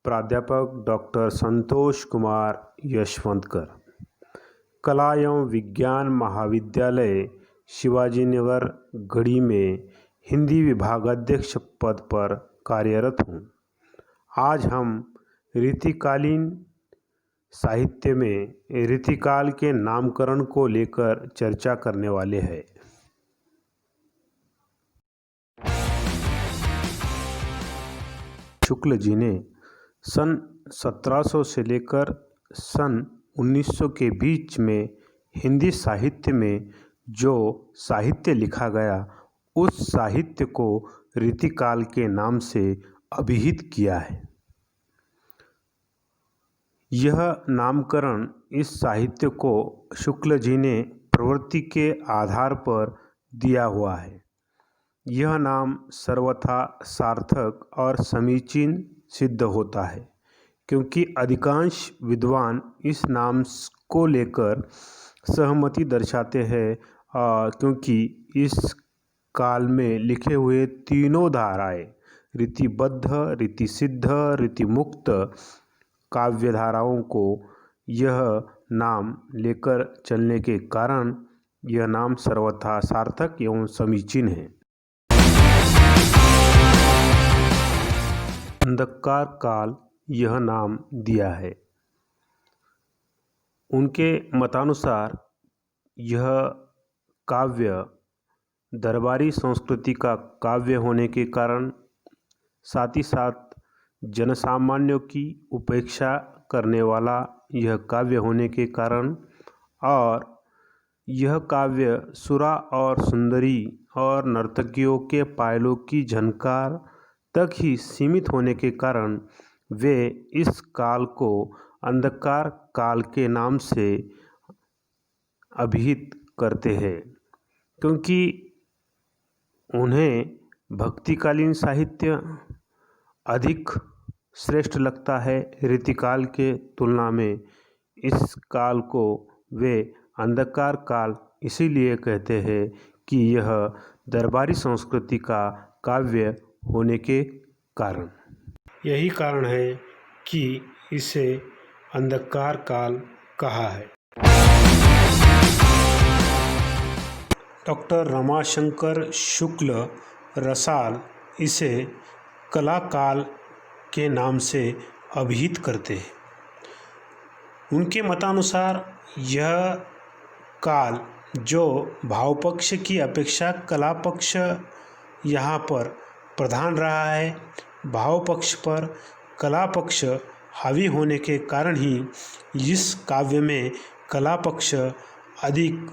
प्राध्यापक डॉक्टर संतोष कुमार यशवंतकर, कला एवं विज्ञान महाविद्यालय शिवाजीनगर गढ़ी में हिंदी विभागाध्यक्ष पद पर कार्यरत हूँ। आज हम रीतिकालीन साहित्य में रीतिकाल के नामकरण को लेकर चर्चा करने वाले हैं। शुक्ल जी ने सन 1700 से लेकर सन 1900 के बीच में हिंदी साहित्य में जो साहित्य लिखा गया, उस साहित्य को रीतिकाल के नाम से अभिहित किया है। यह नामकरण इस साहित्य को शुक्ल जी ने प्रवृत्ति के आधार पर दिया हुआ है। यह नाम सर्वथा सार्थक और समीचीन सिद्ध होता है, क्योंकि अधिकांश विद्वान इस नाम को लेकर सहमति दर्शाते हैं, क्योंकि इस काल में लिखे हुए तीनों धाराएं रीतिबद्ध, रीतिसिद्ध, रीतिमुक्त काव्य धाराओं को यह नाम लेकर चलने के कारण यह नाम सर्वथा सार्थक एवं समीचीन है। अंधकार काल यह नाम दिया है। उनके मतानुसार यह काव्य दरबारी संस्कृति का काव्य होने के कारण, साथ ही साथ जनसामान्यों की उपेक्षा करने वाला यह काव्य होने के कारण, और यह काव्य सुरा और सुंदरी और नर्तकियों के पायलों की झनकार तक ही सीमित होने के कारण वे इस काल को अंधकार काल के नाम से अभिहित करते हैं, क्योंकि उन्हें भक्तिकालीन साहित्य अधिक श्रेष्ठ लगता है। रीतिकाल के तुलना में इस काल को वे अंधकार काल इसीलिए कहते हैं कि यह दरबारी संस्कृति का काव्य होने के कारण। यही कारण है कि इसे अंधकार काल कहा है। डॉक्टर रमाशंकर शुक्ल रसाल इसे कला काल के नाम से अभिहित करते हैं। उनके मतानुसार यह काल जो भावपक्ष की अपेक्षा कला पक्ष यहाँ पर प्रधान रहा है, भाव पक्ष पर कला पक्ष हावी होने के कारण ही इस काव्य में कला पक्ष अधिक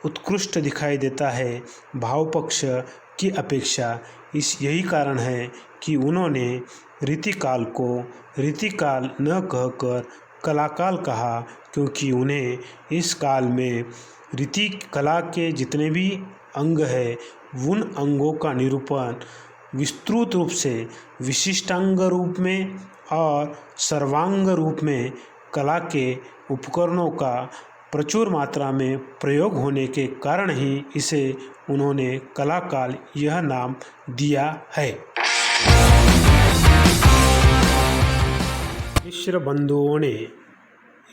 उत्कृष्ट दिखाई देता है भाव पक्ष की अपेक्षा। यही कारण है कि उन्होंने रीतिकाल को रीतिकाल न कहकर कलाकाल कहा, क्योंकि उन्हें इस काल में रीति कला के जितने भी अंग हैं, उन अंगों का निरूपण विस्तृत रूप से विशिष्टांग रूप में और सर्वांग रूप में कला के उपकरणों का प्रचुर मात्रा में प्रयोग होने के कारण ही इसे उन्होंने कलाकाल यह नाम दिया है। मिश्र बंधुओं ने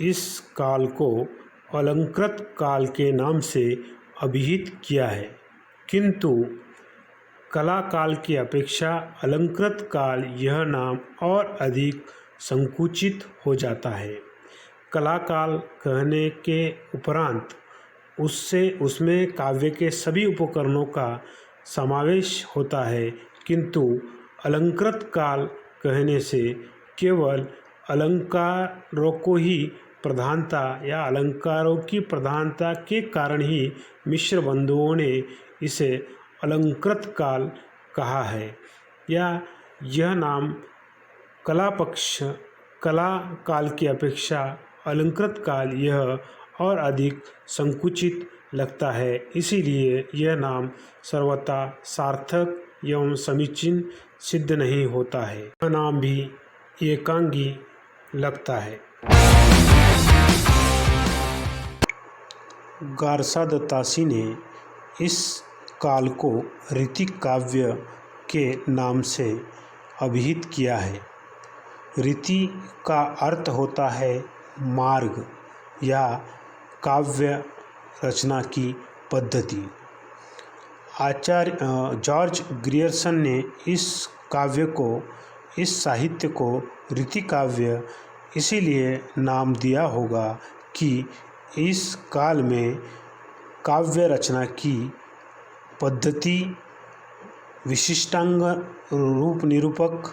इस काल को अलंकृत काल के नाम से अभिहित किया है, किंतु कला काल की अपेक्षा अलंकृत काल यह नाम और अधिक संकुचित हो जाता है। कला काल कहने के उपरांत उसमें काव्य के सभी उपकरणों का समावेश होता है, किंतु अलंकृत काल कहने से केवल अलंकारों को ही प्रधानता या अलंकारों की प्रधानता के कारण ही मिश्र बंधुओं ने इसे अलंकृत काल कहा है, या यह नाम कला काल की अपेक्षा अलंकृत काल यह और अधिक संकुचित लगता है, इसीलिए यह नाम सर्वथा सार्थक एवं समीचीन सिद्ध नहीं होता है। यह नाम भी एकांगी लगता है। गारसा दत्तासी ने इस काल को रीति काव्य के नाम से अभिहित किया है। रीति का अर्थ होता है मार्ग या काव्य रचना की पद्धति। आचार्य जॉर्ज ग्रियर्सन ने इस साहित्य को रीति काव्य इसीलिए नाम दिया होगा कि इस काल में काव्य रचना की पद्धति विशिष्टांग रूप निरूपक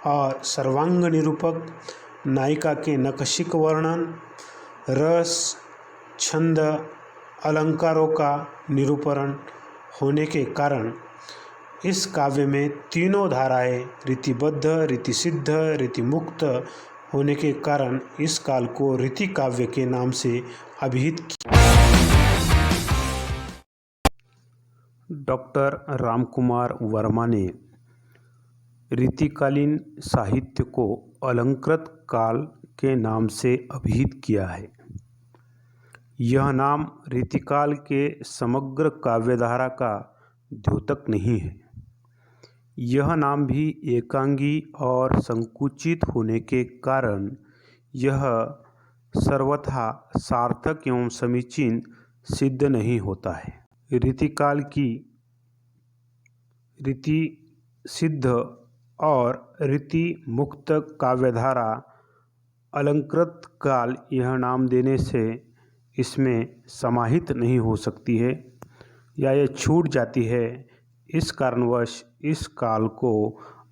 और सर्वांग निरूपक, नायिका के नैकशिक वर्णन, रस, छंद, अलंकारों का निरूपण होने के कारण इस काव्य में तीनों धाराएं रीतिबद्ध, रीतिसिद्ध, रीतिमुक्त होने के कारण इस काल को रीति काव्य के नाम से अभिहित किया। डॉक्टर रामकुमार वर्मा ने रीतिकालीन साहित्य को अलंकृत काल के नाम से अभिहित किया है। यह नाम रीतिकाल के समग्र काव्यधारा का द्योतक नहीं है। यह नाम भी एकांगी और संकुचित होने के कारण यह सर्वथा सार्थक एवं समीचीन सिद्ध नहीं होता है। रीतिकाल की रीति सिद्ध और रीति मुक्त काव्यधारा अलंकृत काल यह नाम देने से इसमें समाहित नहीं हो सकती है या यह छूट जाती है। इस कारणवश इस काल को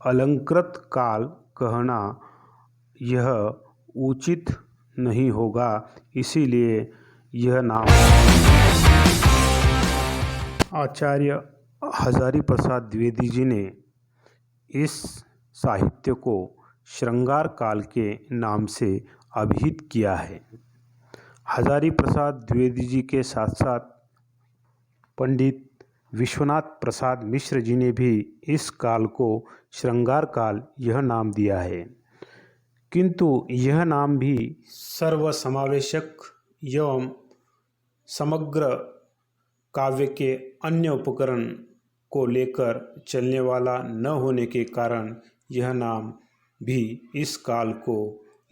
अलंकृत काल कहना यह उचित नहीं होगा, इसीलिए यह नाम आचार्य हजारी प्रसाद द्विवेदी जी ने इस साहित्य को श्रृंगार काल के नाम से अभिहित किया है। हजारी प्रसाद द्विवेदी जी के साथ साथ पंडित विश्वनाथ प्रसाद मिश्र जी ने भी इस काल को श्रृंगार काल यह नाम दिया है, किंतु यह नाम भी सर्वसमावेशक एवं समग्र काव्य के अन्य उपकरण को लेकर चलने वाला न होने के कारण यह नाम भी इस काल को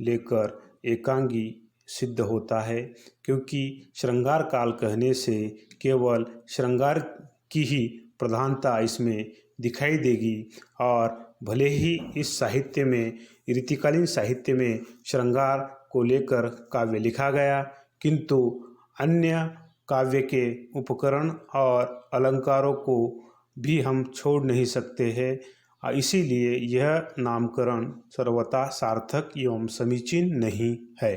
लेकर एकांगी सिद्ध होता है, क्योंकि श्रृंगार काल कहने से केवल श्रृंगार की ही प्रधानता इसमें दिखाई देगी और भले ही इस साहित्य में रीतिकालीन साहित्य में श्रृंगार को लेकर काव्य लिखा गया, किंतु अन्य काव्य के उपकरण और अलंकारों को भी हम छोड़ नहीं सकते हैं। इसीलिए यह नामकरण सर्वथा सार्थक एवं समीचीन नहीं है।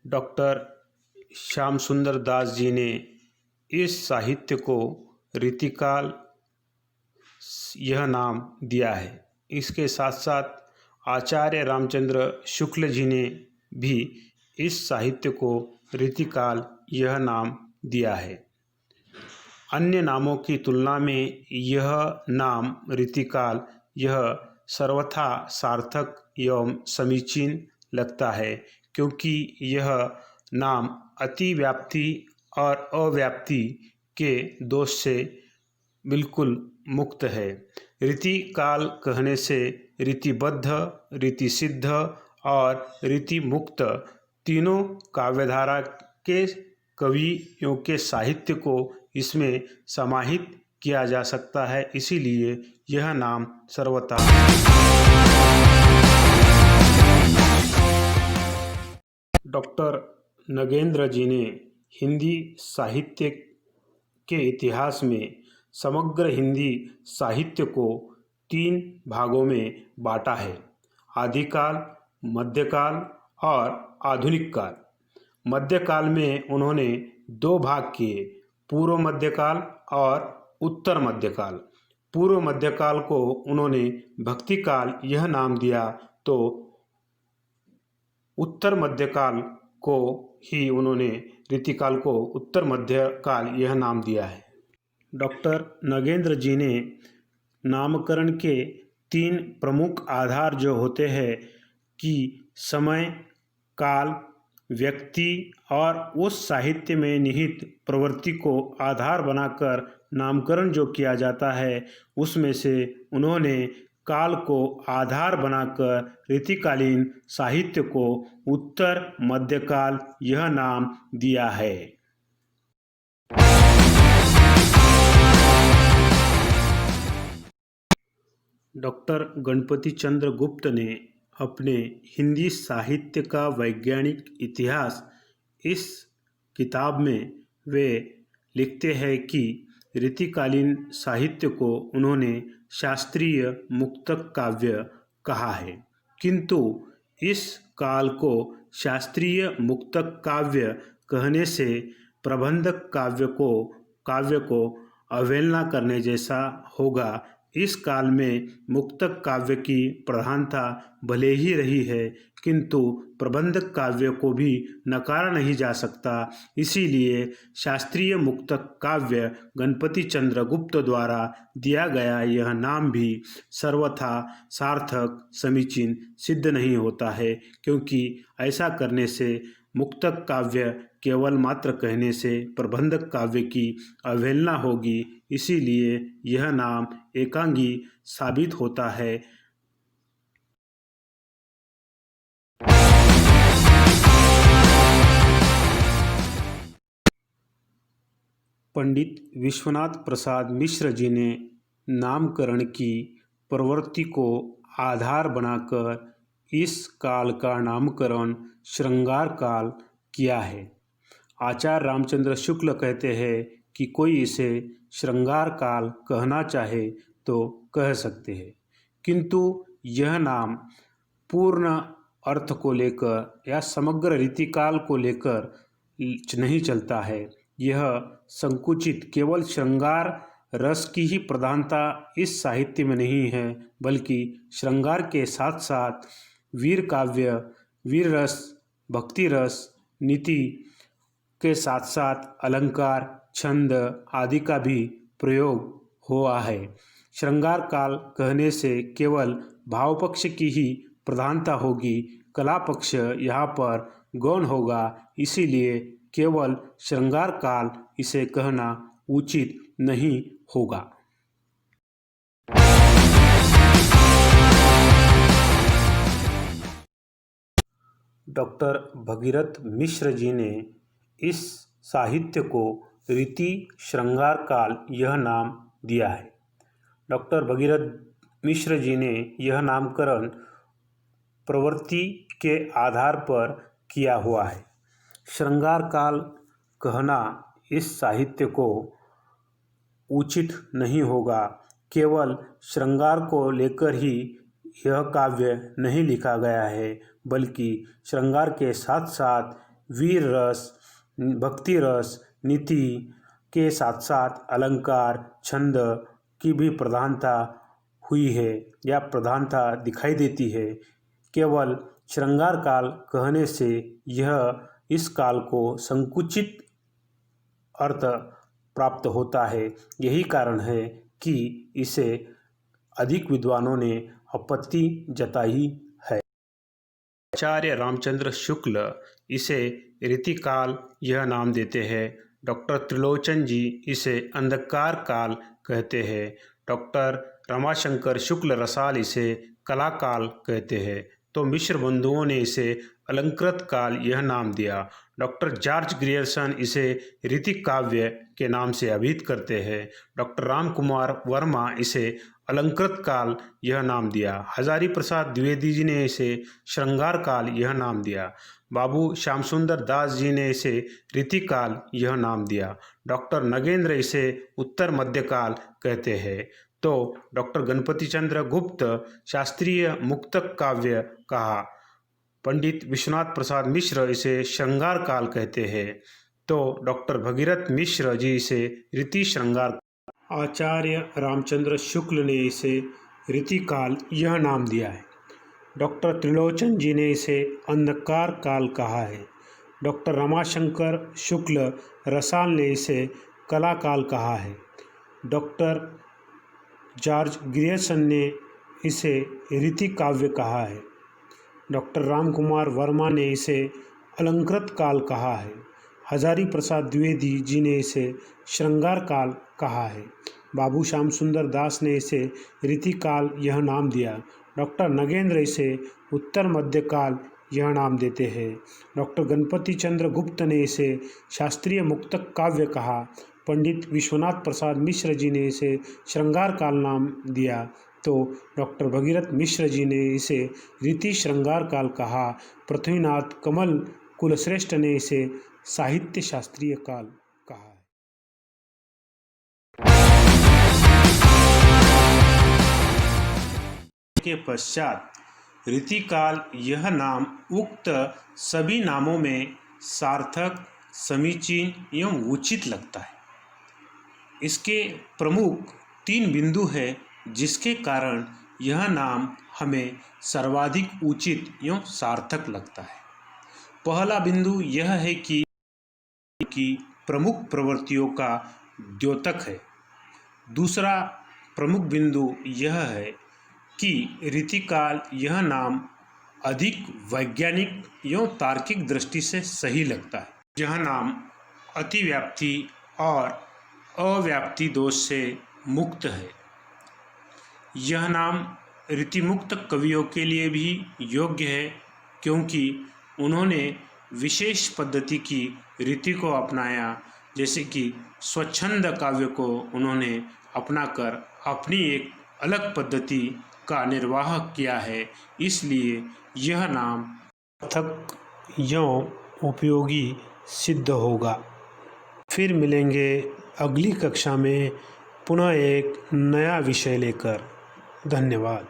डॉक्टर श्याम सुंदर दास जी ने इस साहित्य को रीतिकाल यह नाम दिया है। इसके साथ साथ आचार्य रामचंद्र शुक्ल जी ने भी इस साहित्य को रीतिकाल यह नाम दिया है। अन्य नामों की तुलना में यह नाम रीतिकाल यह सर्वथा सार्थक एवं समीचीन लगता है, क्योंकि यह नाम अतिव्याप्ति और अव्याप्ति के दोष से बिल्कुल मुक्त है। रीति काल कहने से रीतिबद्ध, रीतिसिद्ध और रीति मुक्त तीनों काव्यधारा के कवियों के साहित्य को इसमें समाहित किया जा सकता है, इसीलिए यह नाम सर्वथा डॉक्टर नगेंद्र जी ने हिंदी साहित्य के इतिहास में समग्र हिंदी साहित्य को 3 भागों में बांटा है: आदिकाल, मध्यकाल और आधुनिक काल। मध्यकाल में उन्होंने 2 भाग किए: पूर्व मध्यकाल और उत्तर मध्यकाल। पूर्व मध्यकाल को उन्होंने भक्ति काल यह नाम दिया, तो उत्तर मध्यकाल को ही उन्होंने रीतिकाल को उत्तर मध्यकाल यह नाम दिया है। डॉक्टर नगेंद्र जी ने नामकरण के 3 प्रमुख आधार जो होते हैं कि समय, काल व्यक्ति और उस साहित्य में निहित प्रवृत्ति को आधार बनाकर नामकरण जो किया जाता है, उसमें से उन्होंने काल को आधार बनाकर रीतिकालीन साहित्य को उत्तर मध्यकाल यह नाम दिया है। डॉक्टर गणपति चंद्र गुप्त ने अपने हिंदी साहित्य का वैज्ञानिक इतिहास इस किताब में वे लिखते हैं कि रीतिकालीन साहित्य को उन्होंने शास्त्रीय मुक्तक काव्य कहा है, किंतु इस काल को शास्त्रीय मुक्तक काव्य कहने से प्रबंधक काव्य को अवहेलना करने जैसा होगा। इस काल में मुक्तक काव्य की प्रधानता भले ही रही है, किंतु प्रबंधक काव्य को भी नकारा नहीं जा सकता। इसीलिए शास्त्रीय मुक्तक काव्य गणपति चंद्र गुप्त द्वारा दिया गया यह नाम भी सर्वथा सार्थक समीचीन सिद्ध नहीं होता है, क्योंकि ऐसा करने से मुक्तक काव्य केवल मात्र कहने से प्रबंधक काव्य की अवहेलना होगी। इसीलिए यह नाम एकांगी साबित होता है। पंडित विश्वनाथ प्रसाद मिश्र जी ने नामकरण की प्रवृत्ति को आधार बनाकर इस काल का नामकरण श्रृंगार काल किया है। आचार्य रामचंद्र शुक्ल कहते हैं कि कोई इसे श्रृंगार काल कहना चाहे तो कह सकते हैं, किंतु यह नाम पूर्ण अर्थ को लेकर या समग्र रीतिकाल को लेकर नहीं चलता है। यह संकुचित केवल श्रृंगार रस की ही प्रधानता इस साहित्य में नहीं है, बल्कि श्रृंगार के साथ साथ वीर काव्य, वीर रस, भक्ति रस, नीति के साथ साथ अलंकार, छंद आदि का भी प्रयोग हुआ है। श्रृंगार काल कहने से केवल भाव पक्ष की ही प्रधानता होगी, कला पक्ष यहाँ पर गौण होगा। इसीलिए केवल श्रृंगार काल इसे कहना उचित नहीं होगा। डॉक्टर भगीरथ मिश्र जी ने इस साहित्य को रीति श्रृंगार काल यह नाम दिया है। डॉक्टर भगीरथ मिश्र जी ने यह नामकरण प्रवृत्ति के आधार पर किया हुआ है। श्रृंगार काल कहना इस साहित्य को उचित नहीं होगा। केवल श्रृंगार को लेकर ही यह काव्य नहीं लिखा गया है, बल्कि श्रृंगार के साथ साथ वीर रस, भक्ति रस, नीति के साथ साथ अलंकार, छंद की भी प्रधानता हुई है या प्रधानता दिखाई देती है। केवल श्रृंगार काल कहने से यह इस काल को संकुचित अर्थ प्राप्त होता है। यही कारण है कि इसे अधिक विद्वानों ने आपत्ति जताई है। आचार्य रामचंद्र शुक्ल इसे रीतिकाल यह नाम देते हैं। डॉक्टर त्रिलोचन जी इसे अंधकार काल कहते हैं। डॉक्टर रमाशंकर शुक्ल रसाल इसे कला काल कहते हैं, तो मिश्र बंधुओं ने इसे अलंकृत काल यह नाम दिया। डॉक्टर जॉर्ज ग्रियर्सन इसे रीति काव्य के नाम से अभिहित करते हैं। डॉक्टर राम कुमार वर्मा इसे अलंकृत काल यह नाम दिया। हजारी प्रसाद द्विवेदी जी ने इसे श्रृंगार काल यह नाम दिया। बाबू श्याम सुंदर दास जी ने इसे रीति काल यह नाम दिया। डॉक्टर नगेंद्र इसे उत्तर मध्यकाल कहते हैं, तो डॉक्टर गणपति चंद्र गुप्त शास्त्रीय मुक्तक काव्य कहा। पंडित विश्वनाथ प्रसाद मिश्र इसे श्रृंगार काल कहते हैं, तो डॉक्टर भगीरथ मिश्र जी इसे रीति श्रृंगार। आचार्य रामचंद्र शुक्ल ने इसे रीति काल यह नाम दिया है। डॉक्टर त्रिलोचन जी ने इसे अंधकार काल कहा है। डॉक्टर रमाशंकर शुक्ल रसाल ने इसे कला काल कहा है। डॉक्टर जॉर्ज ग्रियर्सन ने इसे रीति काव्य कहा है। डॉक्टर राम कुमार वर्मा ने इसे अलंकृत काल कहा है। हजारी प्रसाद द्विवेदी जी ने इसे श्रृंगार काल कहा है। बाबू श्याम सुंदर दास ने इसे रीतिकाल यह नाम दिया। डॉक्टर नगेंद्र इसे उत्तर मध्यकाल यह नाम देते हैं। डॉक्टर गणपति चंद्र गुप्त ने इसे शास्त्रीय मुक्तक काव्य कहा। पंडित विश्वनाथ प्रसाद मिश्र जी ने इसे श्रृंगार काल नाम दिया, तो डॉक्टर भगीरथ मिश्र जी ने इसे रीति श्रृंगार काल कहा। पृथ्वीनाथ कमल कुलश्रेष्ठ ने इसे साहित्य शास्त्रीय काल कहा है। के पश्चात रीतिकाल यह नाम उक्त सभी नामों में सार्थक, समीचीन एवं उचित लगता है। इसके प्रमुख 3 बिंदु हैं जिसके कारण यह नाम हमें सर्वाधिक उचित एवं सार्थक लगता है। पहला बिंदु यह है कि प्रमुख प्रवृत्तियों का द्योतक है। दूसरा प्रमुख बिंदु यह है कि रीतिकाल यह नाम अधिक वैज्ञानिक एवं तार्किक दृष्टि से सही लगता है। यह नाम अतिव्याप्ति और अव्याप्ति दोष से मुक्त है। यह नाम रीतिमुक्त कवियों के लिए भी योग्य है, क्योंकि उन्होंने विशेष पद्धति की रीति को अपनाया, जैसे कि स्वच्छंद काव्य को उन्होंने अपनाकर अपनी एक अलग पद्धति का निर्वाह किया है। इसलिए यह नाम सार्थक एवं उपयोगी सिद्ध होगा। फिर मिलेंगे अगली कक्षा में पुनः एक नया विषय लेकर। धन्यवाद।